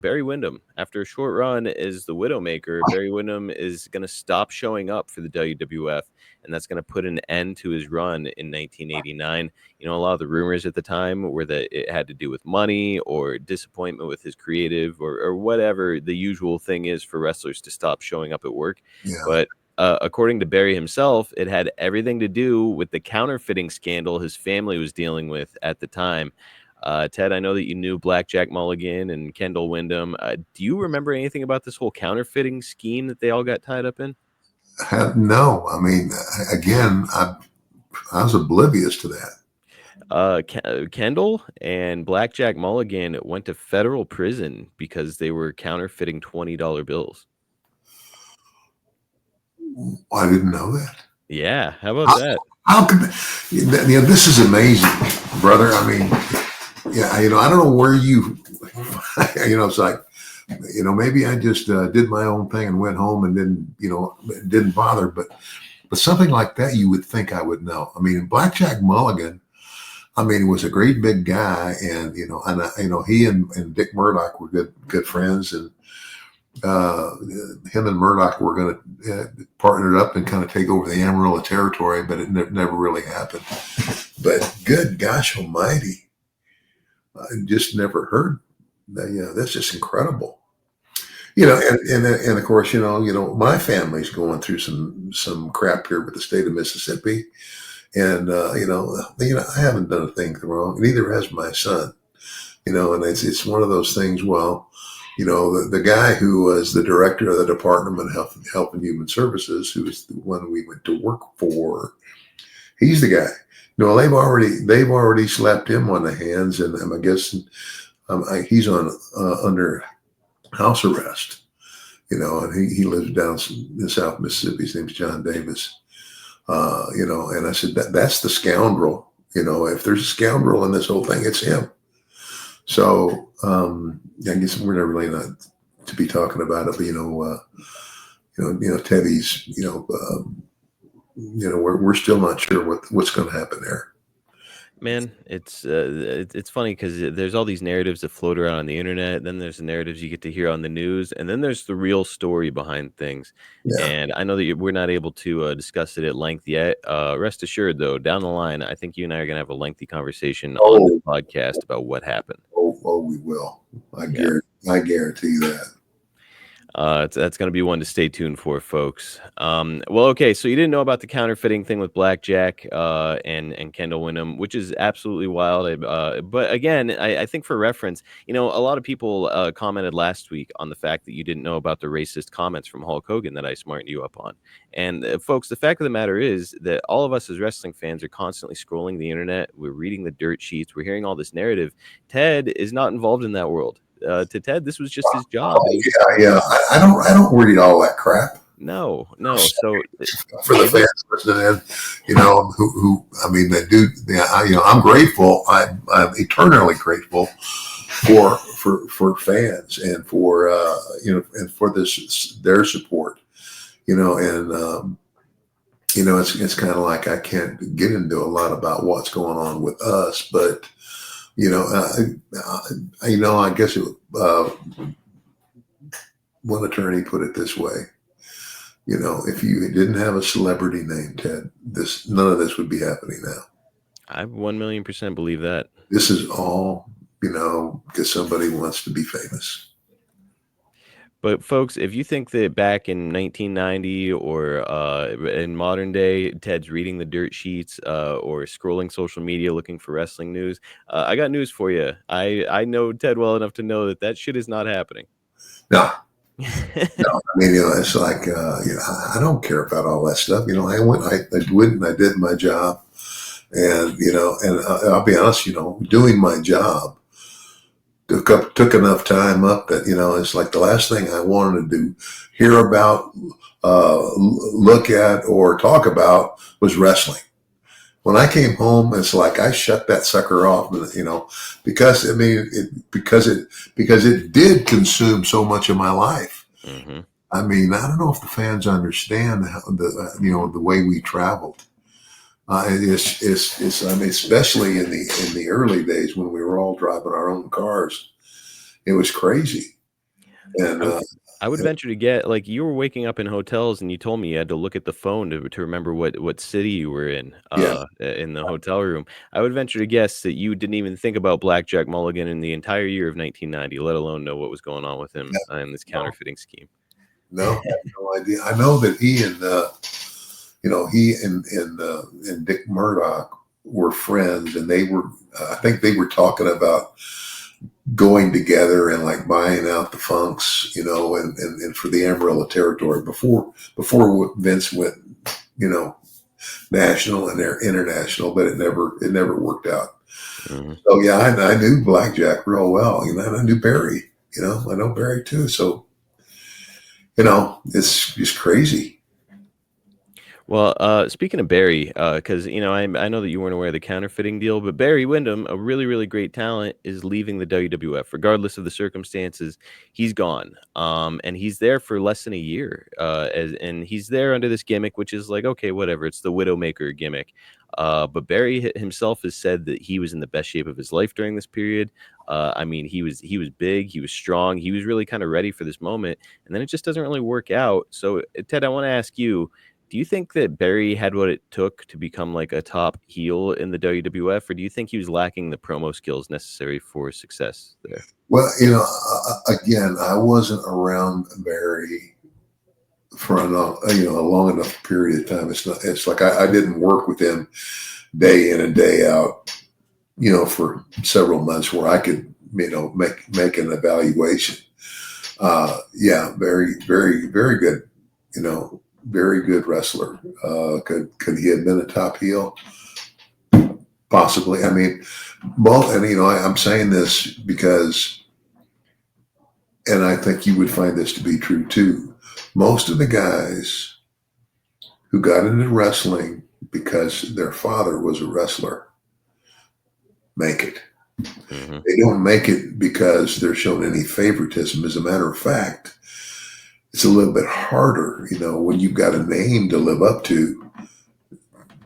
Barry Windham, after a short run as the Widowmaker, Barry Windham is going to stop showing up for the WWF, and that's going to put an end to his run in 1989. You know, a lot of the rumors at the time were that it had to do with money or disappointment with his creative or whatever the usual thing is for wrestlers to stop showing up at work. Yeah. But according to Barry himself, it had everything to do with the counterfeiting scandal his family was dealing with at the time. Ted, I know that you knew Blackjack Mulligan and Kendall Windham. Do you remember anything about this whole counterfeiting scheme that they all got tied up in? No, I mean, again, I was oblivious to that. Kendall and Blackjack Mulligan went to federal prison because they were counterfeiting $20 bills. I didn't know that. Yeah, how about How, that? how could, this is amazing, brother. I mean, yeah, I don't know where it's like, maybe I just did my own thing and went home and didn't bother. But something like that, you would think I would know. I mean, Blackjack Mulligan, I mean, he was a great big guy, and he and Dick Murdoch were good friends, and him and Murdoch were going to partner up and kind of take over the Amarillo territory, but it never really happened. But good gosh almighty, I just never heard that. That's just incredible. And of course, my family's going through some crap here with the state of Mississippi, and I haven't done a thing wrong. Neither has my son. And it's one of those things. Well, the guy who was the director of the Department of Health and Human Services, who was the one we went to work for, he's the guy. They've already slapped him on the hands, and I guess he's on under house arrest. And he lives down in South Mississippi. His name's John Davis. And I said that's the scoundrel. If there's a scoundrel in this whole thing, it's him. So I guess we're not really not to be talking about it, but Teddy's, we're still not sure what's going to happen there. Man, it's funny because there's all these narratives that float around on the internet. Then there's the narratives you get to hear on the news, and then there's the real story behind things. Yeah. And I know that we're not able to discuss it at length yet. Rest assured, though, down the line, I think you and I are gonna have a lengthy conversation on this podcast about what happened. We will. I guarantee that. That's going to be one to stay tuned for, folks. Well, okay, so you didn't know about the counterfeiting thing with Blackjack and Kendall Windham, which is absolutely wild. But again, I think for reference, a lot of people commented last week on the fact that you didn't know about the racist comments from Hulk Hogan that I smartened you up on. And folks, the fact of the matter is that all of us as wrestling fans are constantly scrolling the internet. We're reading the dirt sheets. We're hearing all this narrative. Ted is not involved in that world. To Ted, this was just his job. Yeah. I don't read all that crap. No. So for the fans listening in, who I mean, that dude. I'm grateful. I'm eternally grateful for fans and for and for their support. It's kind of like I can't get into a lot about what's going on with us, but. I guess one attorney put it this way. If you didn't have a celebrity name, Ted, none of this would be happening now. I 1,000,000% believe that. This is all, because somebody wants to be famous. But folks, if you think that back in 1990 or in modern day, Ted's reading the dirt sheets or scrolling social media looking for wrestling news, I got news for you. I know Ted well enough to know that shit is not happening. No. No, I mean, it's like, I don't care about all that stuff. I went and I did my job, and I'll be honest, doing my job took enough time up that it's like the last thing I wanted to hear about, look at, or talk about was wrestling. When I came home, it's like I shut that sucker off, because it did consume so much of my life. Mm-hmm. I mean, I don't know if the fans understand the way we traveled. It's I mean, especially in the early days when we were all driving our own cars, it was crazy. And I would I would venture to get like, you were waking up in hotels, and you told me you had to look at the phone to remember what city you were in, yeah, in the hotel room. I would venture to guess that you didn't even think about Blackjack Mulligan in the entire year of 1990, let alone know what was going on with him, yeah, in this no, counterfeiting scheme. no, I have no idea. I know that he and Dick Murdoch were friends, and they were. I think they were talking about going together and like buying out the Funks, and for the Amarillo territory before Vince went, you know, national and international, but it never worked out. Mhm. So yeah, I knew Blackjack real well, and I knew Barry. I know Barry too. So it's just crazy. Well, speaking of Barry, because I know that you weren't aware of the counterfeiting deal, but Barry Windham, a really, really great talent, is leaving the WWF. Regardless of the circumstances, he's gone. And he's there for less than a year. And he's there under this gimmick, which is like, okay, whatever. It's the Widowmaker gimmick. But Barry himself has said that he was in the best shape of his life during this period. I mean, he was big, he was strong, he was really kind of ready for this moment, and then it just doesn't really work out. So, Ted, I want to ask you, do you think that Barry had what it took to become like a top heel in the WWF, or do you think he was lacking the promo skills necessary for success there? Well, again, I wasn't around Barry for a long enough period of time. It's not. It's like I didn't work with him day in and day out, for several months where I could, make an evaluation. Yeah, very, very, very good. Very good wrestler. Could he have been a top heel? Possibly. I mean, both. And I'm saying this because, and I think you would find this to be true too. Most of the guys who got into wrestling because their father was a wrestler make it. Hmm. They don't make it because they're shown any favoritism. As a matter of fact, it's a little bit harder, when you've got a name to live up to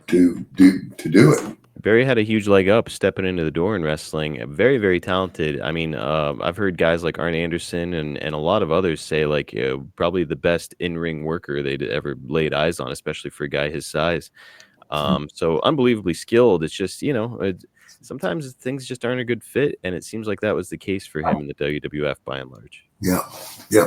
do it. Barry had a huge leg up stepping into the door in wrestling. Very, very talented. I mean, I've heard guys like Arn Anderson and a lot of others say like probably the best in ring worker they'd ever laid eyes on, especially for a guy his size. So unbelievably skilled. It's just, sometimes things just aren't a good fit, and it seems like that was the case for him in the WWF by and large. Yeah, yeah.